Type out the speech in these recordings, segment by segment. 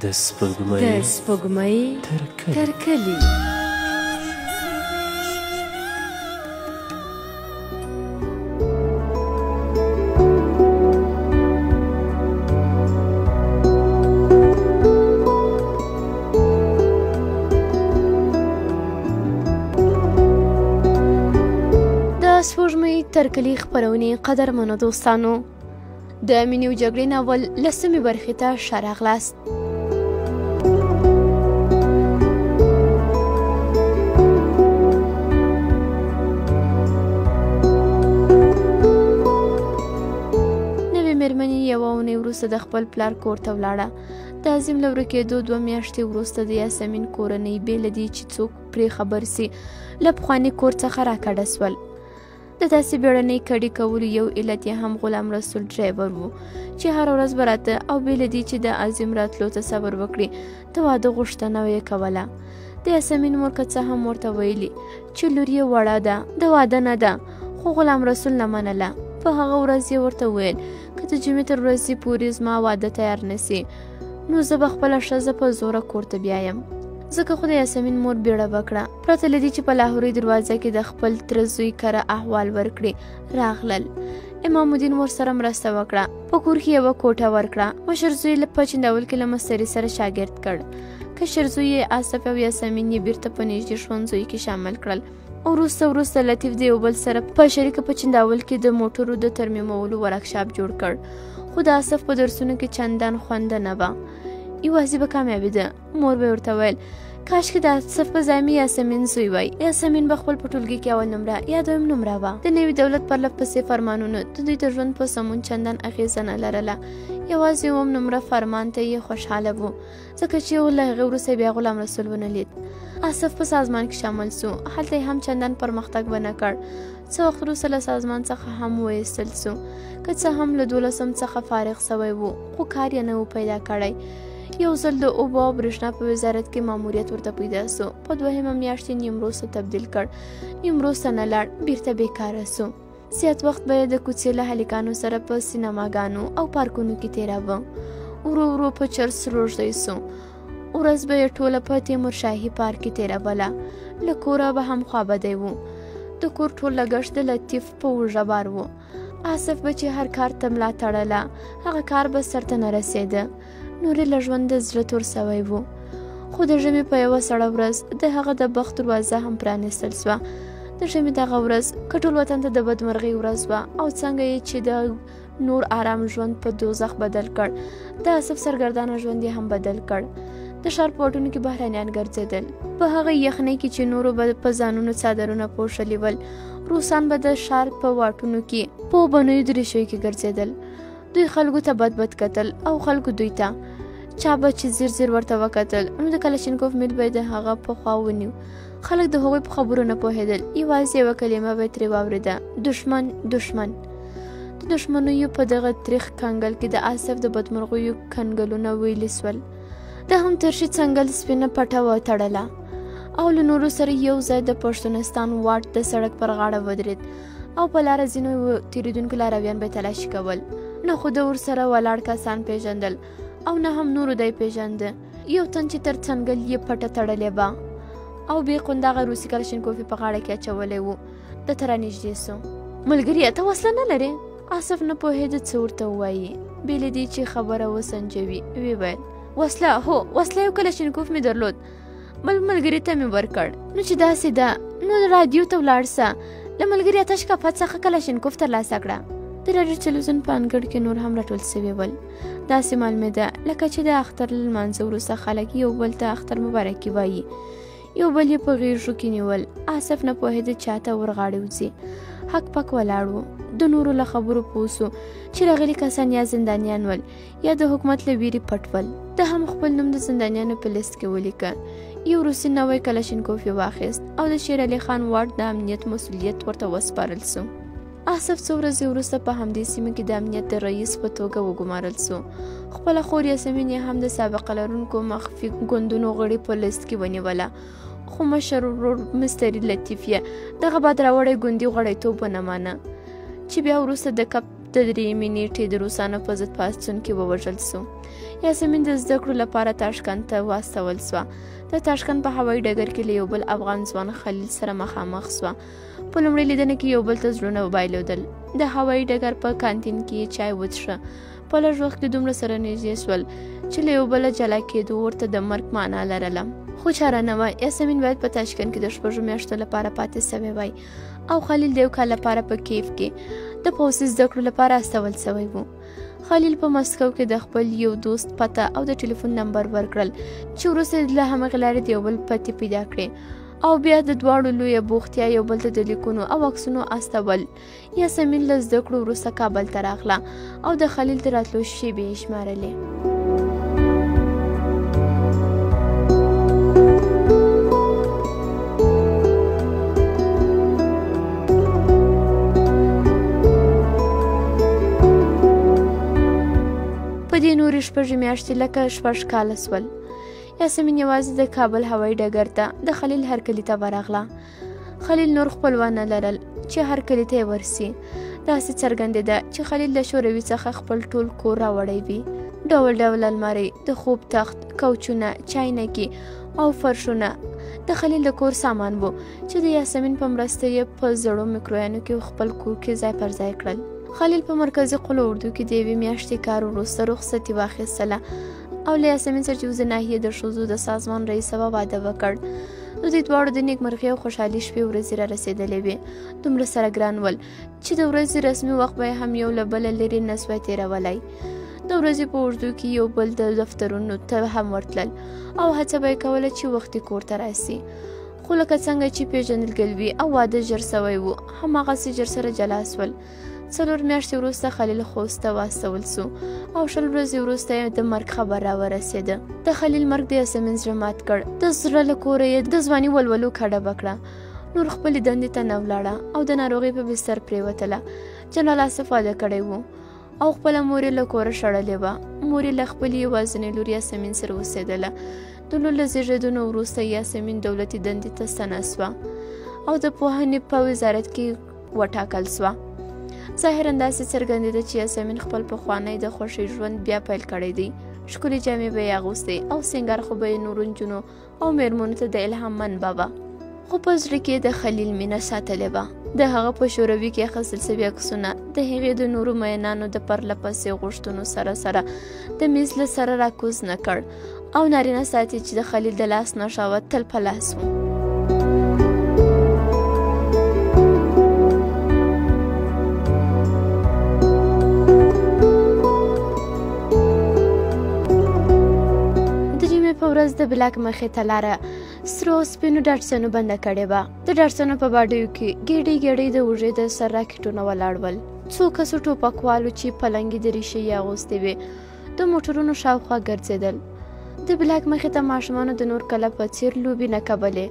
د سپوږمۍ تر کلي. سپوږمۍ تر کلي خپرونې قدرمنو دوستانو، د مینې او جګړې ناول 10مې برخې ته ښه راغلاست. نوې مېرمنې یوه اونۍ وروسته د خپل پلار کور ته ولاړه. د عظیم له ورکېدو 2 میاشتې وروسته د یاسمین کورنۍ بې له دې چې څوک پرې خبر سي له پخواني کور څخه راکډه سول. د داسې بیړنۍ کډې کولو یو علت یې هم غلام رسول ډرایور و چې هره ورځ به راته او بې له دې چې د عظیم راتلو ته صبر وکړي د واده غوښتنه یې کوله. د یاسمین مور که څه هم ورته ویلي چې لور یې وړه ده، د واده نه ده، خو غلام رسول نه منله. په هغه ورځ یې ورته ویل که د جمعې تر ورځې پورې زما واده تیار نسي نو زه به خپله ښځه په زوره کور ته بیایم. ځکه خو د یاسمین مور بیړه وکړه، پرته له دې چې په لاهوري دروازه کې د خپل تره زوی کره احوال ورکړي راغلل. امام الدین ورسره مرسته وکړه، په کور کې یوه کوټه ورکړه. مشر زوی په چنداول کې له مستري سره شاګرد کړ. کشر زوی یې آصف او یاسمین یې بیرته په نږدې ښوونځیو کې شامل کړل. وروسته لطیف د یو بل سره په شریکه په چنداول کې د موټرو د ترمیمولو ورکشاپ جوړ کړ. خو د آصف په درسونو کې چندان خونده نه وه، یوازې به کامیابي ده. مور به ورته ویل کاشکې د آصف په ځای مې یاسمین زوی وای. یاسمین به خپل په ټولګي کې اول نمره یا دویم نمره وه. د نوي دولت پرله پسې فرمانونو د دوی د ژوند په سمون چندان اغېزه نه لرله. یوازې 9 نمره فرمان ته یې خوشحاله و، ځکه چې له هغې وروسته بیا غلام رسول ونه لید. آصف په سازمان کې شامل سو، هلته یې هم چندان پرمختګ ونه کړ. څه وخت وروسته له سازمان څخه هم وایستل سو، که څه هم له 12 څخه فارغ سوی و، خو کار یې نه و پیدا کړی. یو ځل د اوبو او برېښنا په وزارت کې ماموریت ورته پیدا سو. په 2مه میاشت یې نیمروز ته تبدیل کړ. نیمروز ته نه لاړ، بیرته بیکاره سو. زیات وخت به یې د کوڅې له هلکانو سره په سینماګانو او پارکونو کې تېراوه. ورو په چرس روږدی سو. ورځ به یې ټوله په تیمورشاهي پارک کې تېروله. له کوره به هم خوابدی و. د کور ټول لګښت د لطیف په اوږه بار و. آصف به چې هر کار ته ملا تړله، هغه کار به سرته نه رسېده. نورې له ژونده زړه تور سوی و. خو د ژمي په یوه سړه ورځ د هغه د بخت دروازه هم پرانیستل سوه. د ژمي دغه ورځ که ټول وطن ته د بدمرغۍ ورځ وه او څنګه یې چې د نور آرام ژوند په دوزخ بدل کړ، د آصف سرګردانه ژوند یې هم بدل کړ. د ښار په واټونو کې بهرانیان ګرځېدل. په هغه یخنۍ کې چې نورو به په ځانونو څادرونه پوښلي ول، روسان به د ښار په واټونو کې په اوبنیو دریشیو کې ګرځېدل. دوی خلکو ته بد کتل او خلکو دوی ته. چا به چې زیر ورته وکتل نو د کلشینکوف میل به د هغه په خوا ونیو. خلک د هغوی په خبرو نه پوهېدل، یوازې یوه کلمه به ترې واورېده: دښمن. د دښمنیو په دغه تریخ کنګل کې د آصف د بدمرغیو کنګلونه ویلي سول. د هم ترشي څنګل سپینه پټه وتړله او له نورو سره یو ځای د پښتونستان واټ د سړک پر غاړه ودرېد او په لاره ځینو تېرېدونکو لارویان به تلاشي کول. نه خو د ورسره ولاړ کسان پیژندل او نه هم نورو دی پیژنده. یو تن چې تر څنګل یې پټه تړلې وه او بې خوندغه روسي کلشینکوف په غاړه کې اچولی و، د ته رانږدې سو. ملګریه ته وسله نه لرې؟ آصف نه پوهېده څه ورته ووایي، بې له دې چې خبره وسنجوي. ویې ویل وسله؟ هو، وسله یو کلشینکوف مې درلود، بل ملګري ته مې ورکړ. نو چې داسې ده نو راډیو ته ولاړ سه، له ملګري تشکافت څخه کلشینکوف ترلاسه کړه. د راډیو تلویزیون په انګړ کې نور هم راټول سوي ول. داسې معلومېده لکه چې د اختر له لمانځه وروسته خلک یو بل ته اختر مبارکي وایي، یو بل یې په غېږو کې نیول. آصف نه پوهېده چاته ورغاړې وځي. حق پک ولاړ و. د نورو له خبرو پوه سو چې راغلي کسان یا زندانیان ول یا د حکومت له ویرې پټ ول. د هم خپل نوم د زندانیانو په لیست کې ولیکه. یو روسي نوی کلشینکوف یې واخیست او د شیر علي خان واټ د امنیت مسؤلیت ورته وسپارل سو. آصف څو ورځې وروسته په همدې سیمه کې د امنیت د رئیس په توګه وګمارل سو. خپله خور یاسمین یې هم د سابقه لرونکو مخفي ګوندونو غړي په لیست کې ونیوله. خو مشر ورور مستري لطیف یې دغه بد راوړی ګوندي غړیتوب ونه مانه، چې بیا وروسته د کپ د 3 نیټې د روسانو په ضد پاڅون کې ووژل سو. یاسمین د زده کړو لپاره تاشکند ته واستول سوه. د تاشکند په هوایي ډګر کې له یو بل افغان ځوان خلیل سره مخامخ سوه. په لومړي لیدنه کې یو بل ته زړونه وبایلودل. د هوایي ډګر په کانتین کې یې چای وڅښه. په لږ وخت کې دومره سره نږدې سول چې له یو بله جلا کېدو ورته د مرګ معنا لرله. خو چاره نه وه. یاسمین باید په تاشکند کې د 6 میاشتو لپاره پاتې سوی وای او خلیل د 1 کال لپاره په کیف کې د پوځي زده کړو لپاره استول سوی و. خلیل په مسکو کې د خپل یو دوست پته او د ټلیفون نمبر ورکړل چې وروسته له همغې لارې د یو بل پتې پیدا کړې او بیا د دواړو لویه بوختیا یو بل ته د لیکونو او عکسونو استول. یاسمین له زده کړو وروسته کابل ته راغله او د خلیل د راتلو شیبې یې شمارلې. په دې نورې 6 میاشتې لکه 6 کاله سول. یاسمین یوازې د کابل هوایي ډګر ته د خلیل هرکلي ته ورغله. خلیل نور خپلوان نه لرل چې هرکلي ته یې ورسي. داسې څرګندېده چې خلیل له شوروي څخه خپل ټول کور راوړی وي. ډول ډول المارۍ، د خوب تخت، کوچونه، چاینکي او فرشونه د خلیل د کور سامان وو چې د یاسمین په مرسته یې په زړو میکرویانو کې خپل کور کې ځای پر ځای کړل. خلیل په مرکزي قول اردو کې د 1 میاشتې کار وروسته رخصتي واخیستله او له یاسمین سره چې د ناحیې د ښځو د سازمان رئیس سره واده وکړ. د دوی دواړو د نیکمرغۍ او خوشحالي شپې ورځې را رسېدلې وې. دومره سره ګران ول چې د ورځې رسمي وخت به هم یو له بله لرې نه سوی تېرولی. د ورځې په اوږدو کې یو بل د دفترونو ته هم ورتلل او هڅه به یې کوله چې وختي کور ته راسي. خو لکه څنګه چې پیژندګل وي او واده ژر سوی و، هماغسې ژر سره جلا سول. 4 میاشتې وروسته خلیل خوست ته واستول سو او 20 ورځې وروسته یې د مرګ خبر راورسېده. د خلیل مرګ د یاسمین زړه مات کړ. د زړه له کوره یې د ځواني ولولو کډه وکړه. نور خپلې دندې ته نه ولاړه او د ناروغۍ په بستر پرېوتله. جنرال آصف واده کړی و او خپله مور یې له کوره شړلې وه. مور یې له خپلې یوازینۍ لور یاسمین سره اوسېدله. د لور له زېږېدنو وروسته یاسمین دولتي دندې ته ستنه سوه او د پوهنې په وزارت کې وټاکل سوه. ظاهرا داسې څرګندېده چې یاسمین خپل پخوانی د خوښۍ ژوند بیا پیل کړی دی. ښکلې جامې به یې اغوستې او سینګار خو به یې نورو نجونو او میرمنو ته د الهام منبع وه. خو په زړه کې د خلیل مینه ساتلې وه. د هغه په شوروي کې اخیستل سوي عکسونه د هغې د نورو مینانو د پرله پسې غوښتنو سره سره د میز له سره راکوز نه کړ او نارینه ساتي چې د خلیل د لاس نښه وه تل په لاس و. په ورځ د بلاک مخې ته لاره سرو سپینو ډاټسنو بنده کړې وه. د ډاټسنو په باډیو کې ګېډۍ ګېډۍ د اوږې د سر راکټونه ولاړ ول. څو کسو ټوپکوالو چې پلنګې د ریشې یې اغوستې وې د موټرونو شاوخوا ګرځېدل. د بلاک مخې ته ماشومانو د نور کله په څېر لوبې نه کولې.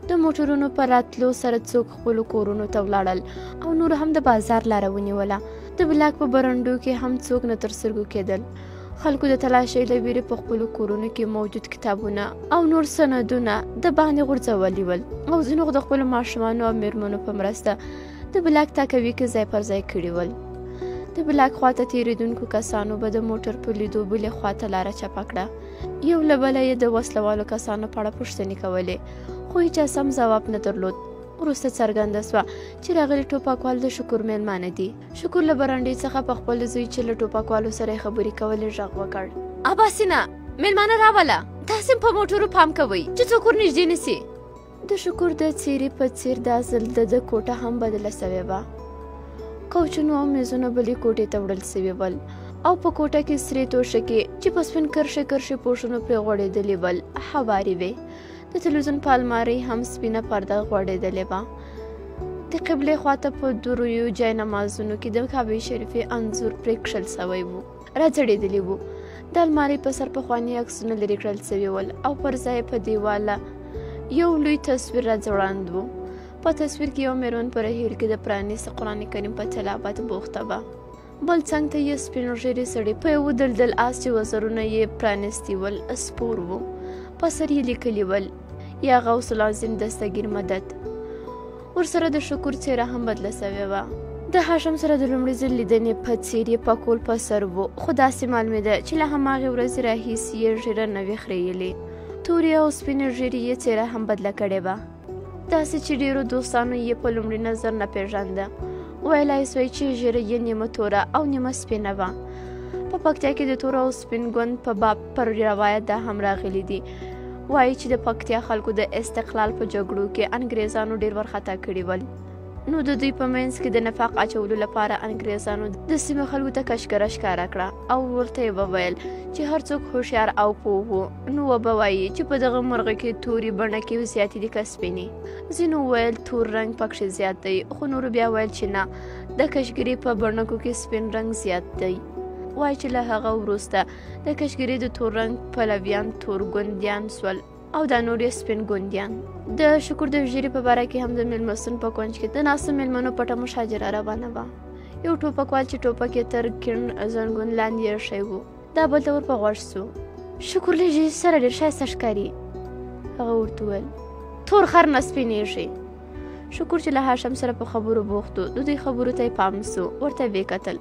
د موټرونو په راتلو سره څوک خپلو کورونو ته ولاړل او نور هم د بازار لاره ونیوله. د بلاک په برنډو کې هم څوک نه تر سترګو کېدل. خلکو د تلاشۍ له ویرې په خپلو کورونو کې موجود کتابونه او نور سندونه د باندې غورځولي ول او ځینو د خپلو ماشومانو او میرمنو په مرسته د بلاک تاکوي کې ځای پر ځای کړي ول. د بلاک خواته تېرېدونکو کسانو به د موټر په لیدو بلې خواته لاره چپه کړه. یو له بله یې د وسلوالو کسانو په اړه پوښتنې کولې خو هیچا سم ځواب نه درلود. وروسته څرګنده سوه چې راغلي ټوپکوال د شکور میلمانه دي. شکور له برنډې څخه په خپل زوی چې له ټوپکوالو سره خبرې کولې غږ وکړ: اباسینه میلمانه راوله، تاسې په موټرو پام کوئ چې څوک ورنږدې نه سي. د شکور د څېرې په څېر دا ځل د کوټه هم بدله سوې وه. کوچونو او میزونه بلې کوټې ته وړل سوي ول او په کوټه کې سرې توشکې چې په سپین کرښې کرښې پوښونو پرې غوړېدلې ول هوارې وې. د تلویزیون په المارۍ هم سپینه پرده غوړېدلې وه. د قبلې خواته په درویو جاینمازونو کې د کعبې شریفې انځور پرې کښل سوی و، راځړېدلي وو. د المارۍ په سر پخواني عکسونه لرې کړل سوي ول او پر ځای په دیواله یو لوی تصویر راځوړاند و. په تصویر کې یو میرمن په رهیر کې د پرانیسته قرآن کریم په تلاوت بوخته وه. بل څنګ ته یې سپین ږیري سړی په یو دلدل آس چې وزرونه یې پرانیستي ول سپور و. په سر یې لیکلي ول: یا غوث العظیم دستګیر مدد. ورسره د شکور څېره هم بدله سوې وه. د هاشم سره د لومړي ځل لیدنې په څېر یې پکول په سر و، خو داسې معلومېده چې له هماغې ورځې راهیسې یې ږیره نه وي خریلې. تورې او سپینې ږیرې یې څېره هم بدله کړې وه، داسې چې ډېرو دوستانو یې په لومړي نظر نه پېژانده. ویلای سوی چې ږیره یې نیمه توره او نیمه سپینه وه. په پکتیا کې د تور او سپین ګوند په باب پر روایت دا هم راغلی دي، وایي چې د پکتیا خلکو د استقلال په جګړو کې انګریزانو ډېر وارخطا کړي ول، نو د دوی په منځ کې د نفاق اچولو لپاره انګریزانو د سیمې خلکو ته کشکره ښکاره کړه او ورته یې وویل چې هر څوک هوښیار او پوه و نو وبه وایي چې په دغه مرغه کې تورې بڼه کې زیاتې دي که سپینې. ځینو ویل تور رنګ پکښې زیات دی، خو نورو بیا ویل چې نه، د کشګرې په بڼکو کې سپین رنګ زیات دی. وایي چې له هغه وروسته د کشګرې د تور رنګ پلویان تور ګوندیان سول او دا نور یې سپین ګوندیان. د شکر د ږیرې په باره کې هم د میلمستون په کونج کې د ناستو میلمنو پټه مشاجره روانه وه. یو ټوپکوال چې ټوپک یې تر کیڼ زنګون لاندې ایښی و، دا بل ته ور په غوږ سو. شکر له ږیرې سره ډېر ښایسته ښکاري. هغه ورته وویل تور خر نه سپینېږي. شکر چې له هاشم سره په خبرو بوخت و، د دوی خبرو ته یې پام سو، ورته ویې کتل.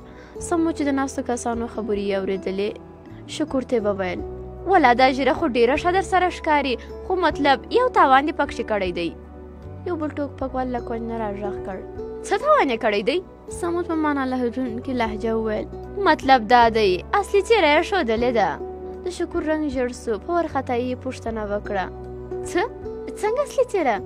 سم و چې د ناستو کسانو خبرې یې اورېدلې. شکر ته یې وویل ولا دا ږیره خو ډېره ښه در سره ښکاري، خو مطلب یو تاوان دې پکښې کړی دی. یو بل ټوپکوال له کونج نه راږغ کړ څه تاوان یې کړی دی؟ سمود په معنا لهجونکې لهجه وویل مطلب دا دی اصلي څېره یې ښودلې ده. د شکر رنګ ژړ سو، په وارخطایي یې پوښتنه وکړه څنګه اصلي څېره؟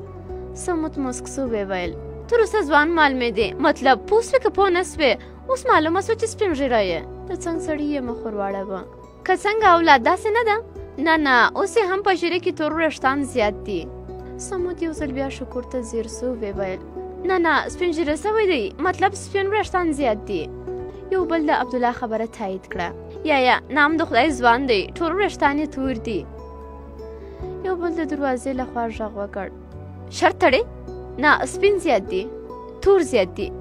سمود مسک سو ویې ویل تر اوسه ځوان معلومېدې، مطلب پوه سوې که پوه نه سوې، اوس معلومه سوه چې سپین ږیره یې. د څنګ سړي یې مخ ور واړوه که څنګه اولاد داسې نه ده؟ نه اوس یې هم په ږیرې کې تور وریښتان زیات دي. سمود یو ځل بیا شکر ته ځیر سو، ویې ویل نه سپین ږیره سوی دی، مطلب سپین وریښتان زیات دي. یو بل د عبدالله خبره تایید کړه یا نام د خدای ځوان دی، ټول وریښتان یې تور دي. یو بل د دروازې له خوا غږ وکړ شرط تړې؟ نه سپین زیات دي، تور زیات دي.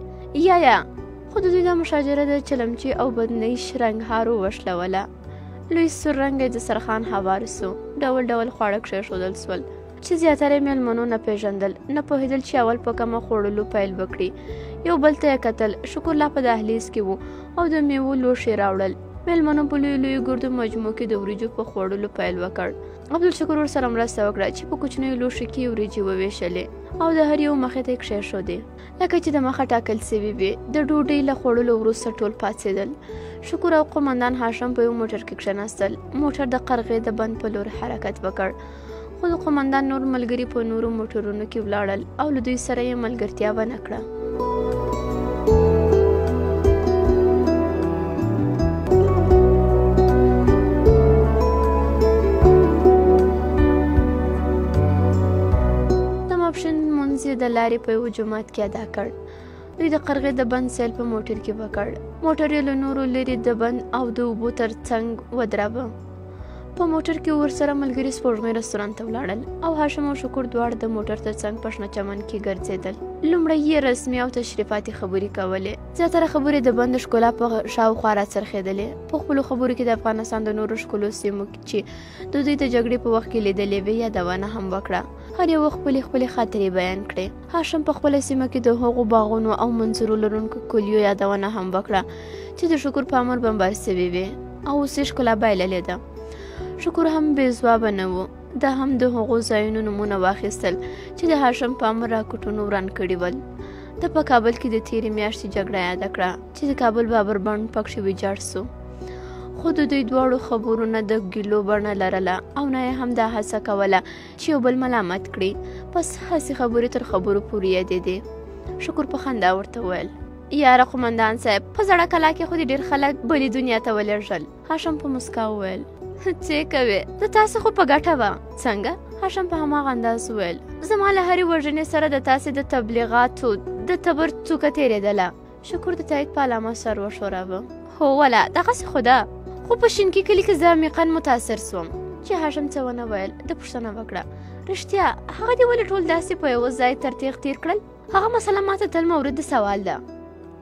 یا خو د دوی دا مشاجره د چلمچي او بدنۍ شرنګهارو وشلوله. لوی سور رنګه د سرخان هوار سو، ډول ډول خواړه کښېښودل سول چې زیاتره میلمنو نه پېژندل، نه پوهېدل چې اول په کمه خوړلو پیل وکړي. یو بل ته یې کتل. شکر لا په دهلیز کې و او د میوو لوښي راوړل. میلمنو په لویو ګردو مجموع کې د وریجو په خوړلو پیل وکړ. عبدالشکر ورسره مرسته وکړه چې په کوچنیو لوښو کې وریجې وویشلې او د هر یو مخې ته یې کښېښودې لکه چې د مخه ټاکل سوي وي. د ډوډۍ له خوړلو وروسته ټول پاڅېدل. شکر او قومندان هاشم په یو موټر کې کښېناستل. موټر د قرغې د بند په لور حرکت وکړ، خو د قومندان نور ملګري په نورو موټرونو کې ولاړل او له دوی سره یې ملګرتیا ونه کړه. د لارې په یو جومات کې ادا کړ. دوی د قرغې د بند سیل په موټر کې وکړ. موټر یې له نورو لرې د بند او د اوبو تر څنګ ودراوه. په موټر کې ورسره ملګري سپوږمۍ رستورانت ته ولاړل او هاشم او شکر دواړه د موټر تر څنګ په شنه چمن کې ګرځېدل. لومړی یې رسمي او تشریفاتي خبرې کولې. زیاتره خبرې د بند ښکلا په شاوخوا راڅرخېدلې. په خپلو خبرو کې د افغانستان د نورو ښکلو سیمو چې د دوی د جګړې په وخت کې لیدلې وې یادونه هم وکړه. هر یو خپلې خاطرې بیان کړې. هاشم په خپله سیمه کې د هغو باغونو او منظرو لرونکو کلیو یادونه هم وکړه چې د شکر په امر بمبار سوي وې او اوس یې ښکلا بایللې ده. شکر هم بې ځوابه نه و. دا هم د هغو ځایونو نومونه واخیستل چې د هاشم په امر راکټونو وران کړي ول. د په کابل کې د تېرې میاشتې جګړه یاده کړه چې د کابل بابر بند پکښې ویجاړ سو. خو د دوی دواړو خبرو نه د ګیلو بڼه لرله او نه یې هم دا هڅه کوله چې یو بل ملامت کړي. پس هسې خبرې تر خبرو پورې یادېدې. شکر په خندا ورته وویل یاره قومندان صاحب، په زړه کلا کې خو دې ډېر خلک بلې دنیا ته ولېږل. هاشم په مسکا وویل څه کوې، د تاسې خو په ګټه وه. څنګه؟ هاشم په هماغه انداز وویل زما له هرې وژنې سره د تاسې د تبلیغاتو د تبر څوکه تېرېدله. شکر د تایید په علامه سر وښوراوه. هو وله دغسې خو ده، خو په شینکي کلي کې زه عمیقا متاثر سوم. چې هاشم څه ونه ویل، د پوښتنه وکړه رښتیا هغه دې ولې ټول داسې په یوه ځای تر تیغ تېر کړل؟ هغه مسله ماته تل مورد سوال ده.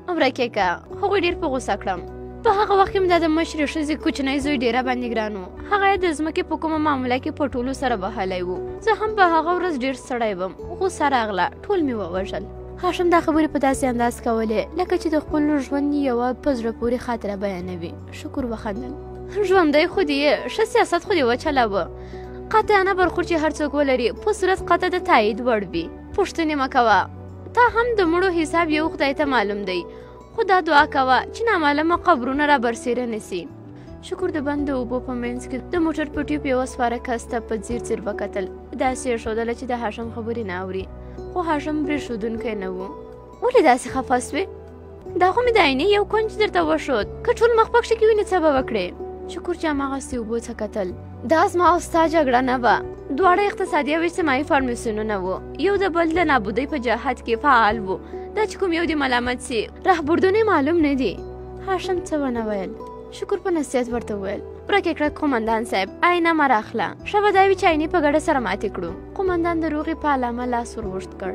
ورکې که هغوی ډېر په غوسه کړم. په هغه وخت کې مې دا د مشرې ښځې کوچنی زوی ډېره باندې ګران و. هغه یې د ځمکې په کومه معامله کې په ټولو سره وهلی و. زه هم په هغه ورځ ډېر ستړی وم. غوسه راغله، ټول مې ووژل. هاشم دا خبرې په داسې انداز کولې لکه چې د خپل ژوند یوه په زړه پورې خاطره بیانوي. شکر وخندل. ژوندی خو دې یې، ښه سیاست خو دې وچلوه. قاطعانه برخورد چې هر څوک ولري په صورت قطع د تایید وړ وي. پوښتنې مه کوه، تا هم د مړو حساب یو خدای ته معلوم دی، خو دا دعا کوه چې نامعلومه قبرونه را برسېره نسي. شکر د بند د اوبو په منځ کې د موټر په ټیوب یوه سپاره کس ته په ځیر ځیر وکتل. داسې یې ښودله چې د هاشم خبرې نه اوري، خو هاشم پرېښودونکی نه و. ولې داسې خفه سوې؟ دا خو مې د عینې یو کونج درته وښود، که ټول مخ پکښې کې وینې څه به وکړې؟ شکر چې هماغسې اوبو څه کتل. دا زما او ستا جګړه نه وه، دواړه اقتصادي او اجتماعي فارمیسیونونه وو، یو د بل د نابودۍ په جهاد کې فعال وو. دا چې کوم یو دې ملامت سي رهبردونه معلوم نه دي. هاشم څه ونه ویل. شکر په نصیحت ورته وویل، ورکې کړه قومندان صاحب، آینه مه راخله، ښه به دا وي چې عینې په ګډه سره ماتې کړو. قومندان د روغې په علامه لاس ور اوږد کړ.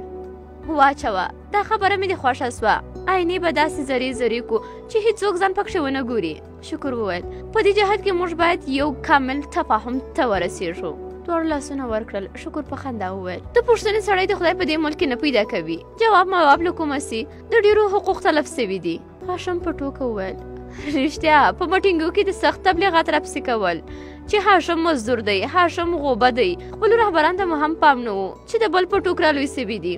واچوه، دا خبره مې دې خوښه سوه، عینې به داسې زرې زرې کو چې هېڅوک ځان پکښې ونه ګوري. شکر وویل، په دې جهت کې موږ باید یو کامل تفاهم ته ورسېږو. دواړو لاسونه ورکړل. شکر په خندا وویل، د پوښتنې سړی د خدای په دې ملک کې نه پیدا کوي، جواب مواب له کومه سي، د ډېرو حقوق تلف سوي دي. هاشم په ټوکه وویل، رښتیا په مټینګو کې د سخت تبلیغات راپسې کول چې هاشم مزدور دی، هاشم غوبه دی، خپلو رهبرانو ته مو هم پام نه و چې د بل په ټوک رالوی سوي دي.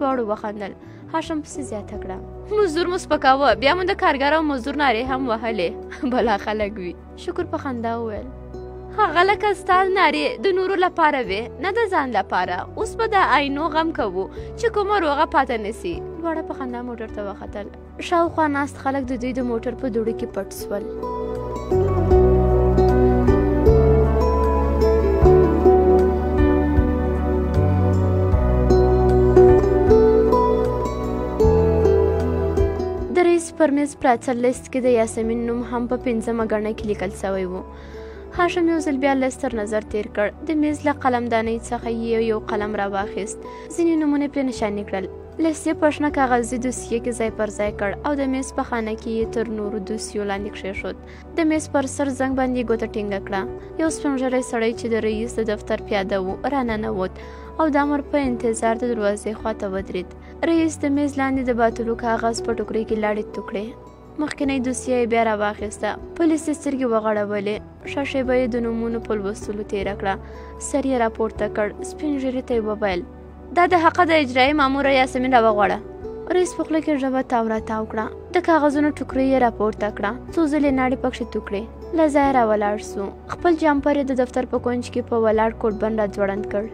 دواړو وخندل. هاشم پسې زیاته کړه، مزدور مو سپکاوه، بیا مو د کارګر او مزدور نارې هم وهلې، بلا خلک وي. شکر په خندا وویل، هغه لکه ستا نارې د نورو لپاره وې، نه د ځان لپاره. اوس به د عینو غم کوو چې کومه روغه پاته نسي. دواړه په خندا موټر ته وختل. شاوخوا ناست خلک د دوی د موټر په دوړو کې پټ سول. د رئیس پر میز پراته لیست کې د یاسمین نوم هم په 5مه ګڼه کې لیکل سوی و. هاشم یو ځل بیا لیست تر نظر تیر کړ. د میز له قلمدانۍ څخه یو قلم را واخیست، ځینې نومونه پرې نشاني کړل. لیست یې په شنه کاغذي دوسیې کې ځای پر ځای کړ او د میز په خانه کې یې تر نورو دوسیو لاندې کښېښود. د میز پر سر زنګ باندې ګوته ټینګه کړه. یو سپین ږیری سړی چې د رئیس د دفتر پیاده و راننوت او د امر په انتظار د دروازې خواته ودرېد. رئیس د میز لاندې د باطلو کاغذ په ټوکرۍ کې لاړې تو کړې. مخکینۍ دوسیه یې بیا راواخیسته. پولیس یې سترګې وغړولې. ښه شیبه یې د نومونو په لوستلو تېره کړه. سر یې راپورته کړ. سپین ږیري ته یې وویل، دا د حقه د اجرایي ماموره یاسمین راوغواړه. رئیس په خوله کې ژبه تاو راتاو کړه. د کاغذونو ټوکرۍ یې راپورته کړه. څو ځلې ناړې پکښې تو کړې. له ځایه راولاړ سو. خپل جامپر یې د دفتر په کونج کې په ولاړ کوټبند راځوړند کړ.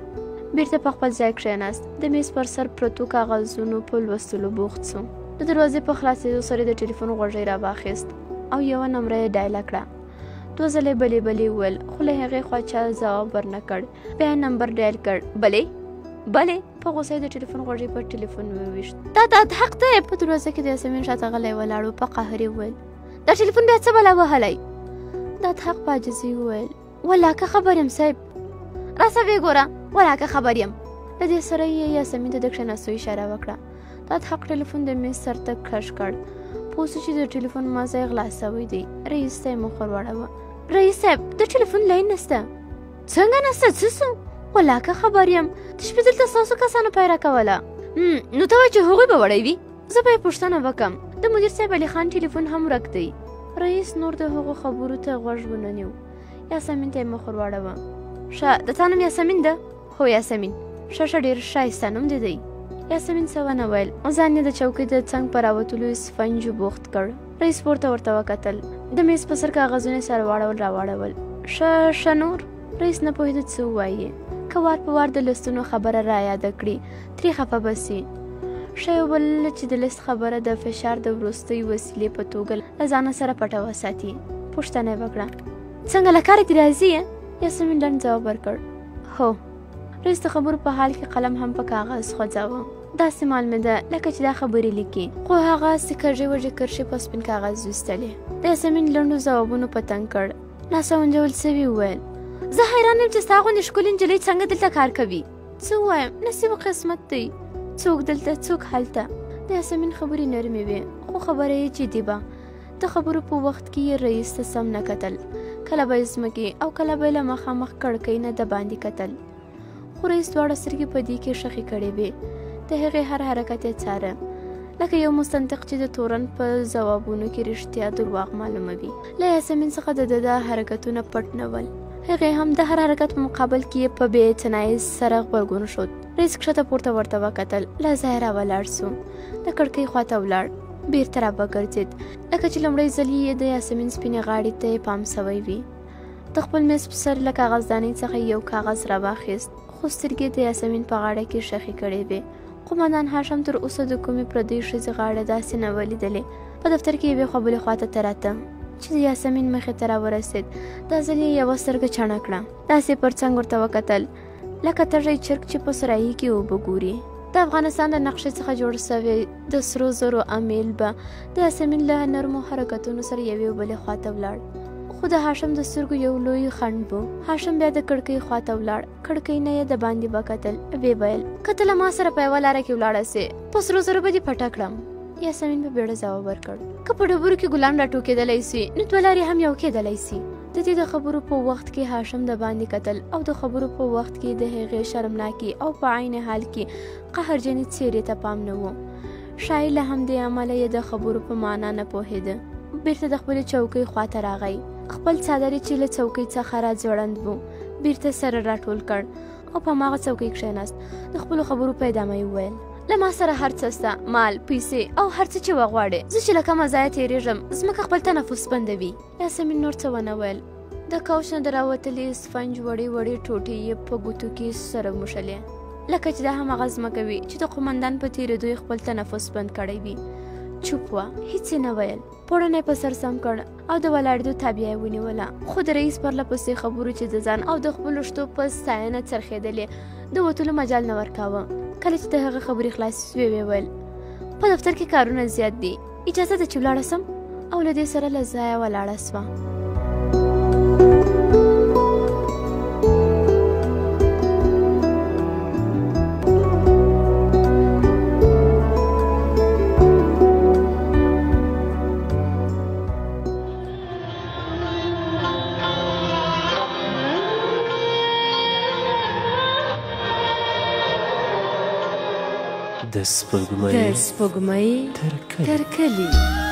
بیرته په خپل ځای کښېناست. د میز پر سر پرتو کاغذونو په لوستلو بوخت سو. د دروازې په خلاصېدو سره د ټلیفون غوږۍ راواخیست او یوه نمره یې ډایله کړه. 2 ځلې بلې بلې وویل، خو له هغې خوا چا ځواب ورنه کړ. بیا یې نمبر ډایل کړ. بلې بلې. په غوسه یې د ټلیفون غوږۍ پر ټلیفون وویشت. دا حق دی. په دروازه کې د یاسمین شاته غلی ولاړ و. په قهر یې وویل، دا ټلیفون بیا څه بلا وهلی؟ دا حق په عاجزۍ وویل، ولاکه خبر یم صاحب، راسه ویې ګوره، ولاکه خبر یم. له دې سره یې یاسمین ته د کښېناستو اشاره وکړه. دا حق ټلیفون د میز سر ته کش کړ. پوه سو چې د ټلیفون مازی غلا سوی دی. رئیس ته یې مخ ور واړوه. رئیس صاحب، د ټلیفون لاین نسته. څنګه نسته؟ څه سو؟ ولاکه خبر یم، د شپې دلته ستاسو کسانو پیره کوله. نو ته وایې چې هغوی به وړی وي؟ زه به یې پوښتنه وکړم. د مدیر صاحب علي خان ټلیفون هم ورک دی. رئیس نور د هغو خبرو ته غوږ ونه نیو. یاسمین ته یې مخ ور واړوه. ښه، د تا نوم یاسمین ده؟ هو یاسمین. ښه ډېر ښایسته نوم دې دی. یاسمین څه ونه ویل. ځان یې د چوکۍ د څنګ په راوتلو سفنجو بوخت کړ. رئیس پورته ورته وکتل. د میز په سر کاغذونه سره راواړول. ښه نور. رئیس نه پوهېده څه ووایي. که وار په وار د لستونو خبره را یاده کړي ترې خفه به سي. ښه یو بل چې د لست خبره د فشار د وروستۍ وسیلې په توګه له ځانه سره پټه وساتي. پوښتنه یې وکړه، څنګه له کاره دې راځي؟ یاسمین لنډ ځواب ورکړ، هو. رئیس د خبرو په حال کې قلم هم په کاغذ خوځاوه. داسې معلومېده لکه چې دا خبرې لیکي، خو هغه کږې وږې کرښې په سپین کاغذ ویستلې. د یاسمین لنډو ځوابونو په تنګ کړ. لاسه ونجول سوي وویل، زه حیران یم چې ستا غوندې ښکلې نجلۍ څنګه دلته کار کوي. څه ووایم، نصیب و قسمت دی، څوک دلته څوک هلته. د یاسمین خبرې نرمې وې، خو خبره یې جدي وه. د خبرو په وخت کې یې رئیس ته سم نه کتل. کله به یې ځمکې او کله به یې له مخامخ کړکۍ نه د باندې کتل. خو رئیس دواړه سترګې په دې کې ښخې کړې وې. د هغې هر حرکت یې څاره لکه یو مستنطق چې د تورن په ځوابونو کې رښتیا درواغ معلوموي. له یاسمین څخه د حرکتونه پټ نه ول. هغې هم د هر حرکت په مقابل کې په بې اعتنایۍ سره غبرګون ښود. رئیس کښته پورته ورته وکتل. له ځایه راولاړ سو. د کړکۍ خواته ولاړ. بیرته راوګرځېد لکه چې لومړی ځل یې د یاسمین سپینې غاړې ته یې پام سوی وي. د خپل میز په سر له کاغذدانۍ څخه یو کاغذ راواخیست، خو سترګې د یاسمین په غاړه کې ښخې کړې وې. قومندان هاشم تر اوسه د کومې پردۍ ښځې غاړه داسې نه وه لیدلې. په دفتر کې یوې خوا بلې خواته تراته چې د یاسمین مخې ته راورسېد. دا ځل یې یوه سترګه چڼه کړه. داسې پر څنګ ورته وکتل لکه تږی چرګ چې په سرایي کې اوبه ګوري. د افغانستان د نقشې څخه جوړ سوی د سرو زرو امیل به د یاسمین له نرمو حرکتونو سره یوې بلې خواته ولاړ. خو د هاشم د سترګو یو لوی خنډ و. هاشم بیا د کړکۍ خواته ولاړ. کړکۍ نه یې د باندې وکتل. ویې ویل که ته له ما سره په یوه لاره کې ولاړه سې په سرو زرو به دې پټه کړم. یاسمین په بیړه ځواب ورکړ که په ډبرو کې ګلان راټوکېدلی سي نو دوه لارې هم یو کېدلی سي. د دې د خبرو په وخت کې هاشم د باندې کتل او د خبرو په وخت کې د هغې شرمناکي او په عین حال کې قهرجنې څېرې ته پام نه و. شاید له همدې امله یې د خبرو په معنا نه پوهېده. بیرته د خپلې چوکۍ خواته راغی. خپل څادر چې له چوکۍ څخه راځوړند و بیرته سره راټول کړ او په هماغه چوکۍ کښېناست. د خپلو خبرو په ادامه یې وویل له ما سره هر څه شته، مال، پیسې او هر څه چې وغواړې. زه چې له کومه ځایه تېرېږم ځمکه خپل تنفس بندوي. یاسمین نور څه ونه ویل. د کوچ نه د راوتلې سفنج وړې وړې ټوټې یې په ګوتو کې سره موښلې لکه چې دا هماغه ځمکه وي چې د قومندان په تېرېدو یې خپل تنفس بند کړی وي. چوپ وه، هېڅ یې نه ویل. پوړنی په سر سم کړ او د ولاړېدو تابیا یې ونیوله. خو د رئیس پرله پسې خبرو چې د ځان او د خپلو شتو په ستاینه څرخېدلې د وتلو مجال نه ورکاوه. کله چې د هغه خبرې خلاصې سوې ویې ویل په دفتر کې کارونه زیات دي، اجازه ده چې ولاړه سم. او له دې سره له ځایه ولاړه سوه. د سپوږمۍ تر کلي